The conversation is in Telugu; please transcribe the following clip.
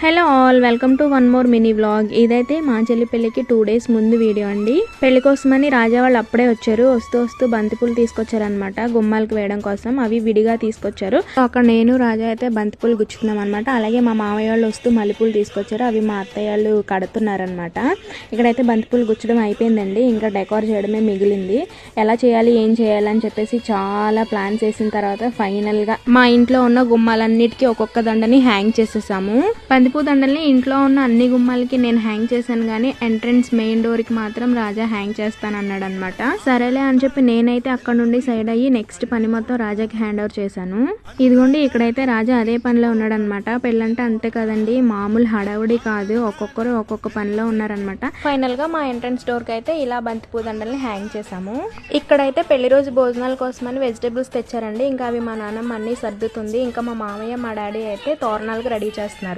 Hello all, welcome to one more mini vlog. ఇదైతే మా చెల్లి పెళ్ళికి 2 days ముందు వీడియో అండి. పెళ్లి కోసమని రాజా వాళ్ళు అప్పుడే వచ్చారు. వస్తూ బంతిపూలు తీసుకొచ్చారనమాట గుమ్మాలకి వేయడం కోసం. అవి విడిగా తీసుకొచ్చారు. అక్కడ నేను రాజా అయితే బంతిపూలు గుచ్చుకున్నాం అనమాట. అలాగే మా మామయ్య వాళ్ళు వస్తూ మల్లెపూలు తీసుకొచ్చారు. అవి మా అత్తయ్య వాళ్ళు కడుతున్నారనమాట. ఇక్కడైతే బంతిపూలు గుచ్చడం అయిపోయిందండి. ఇంకా డెకోర్ చేయడమే మిగిలింది. ఎలా చేయాలి, ఏం చేయాలి అని చెప్పేసి చాలా ప్లాన్ చేసిన తర్వాత ఫైనల్ గా మా ఇంట్లో ఉన్న గుమ్మాలన్నిటికీ ఒక్కొక్క దండని హ్యాంగ్ చేసేసాము. బంతిపూ దండల్ని ఇంట్లో ఉన్న అన్ని గుమ్మాలకి నేను హ్యాంగ్ చేశాను, కానీ ఎంట్రన్స్ మెయిన్ డోర్ కి మాత్రం రాజా హ్యాంగ్ చేస్తాను అన్నాడు అనమాట. సరేలే అని చెప్పి నేనైతే అక్కడ నుండి సైడ్ అయ్యి నెక్స్ట్ పని మొత్తం రాజాకి హ్యాండ్ ఓవర్ చేశాను. ఇదిగోండి, ఇక్కడైతే రాజా అదే పనిలో ఉన్నాడు అనమాట. పెళ్ళంటే అంతే కదండి, మామూలు హడావుడి కాదు. ఒక్కొక్కరు ఒక్కొక్క పనిలో ఉన్నారనమాట. ఫైనల్ గా మా ఎంట్రన్స్ డోర్ కి అయితే ఇలా బంతిపూ దండల్ని హ్యాంగ్ చేసాము. ఇక్కడైతే పెళ్లి రోజు భోజనాల కోసమని వెజిటేబుల్స్ తెచ్చారండి. ఇంకా అవి మా నాన్నమ్మ అన్ని సర్దుతుంది. ఇంకా మా మామయ్య మా డాడీ అయితే తోరణాలకు రెడీ చేస్తున్నారు.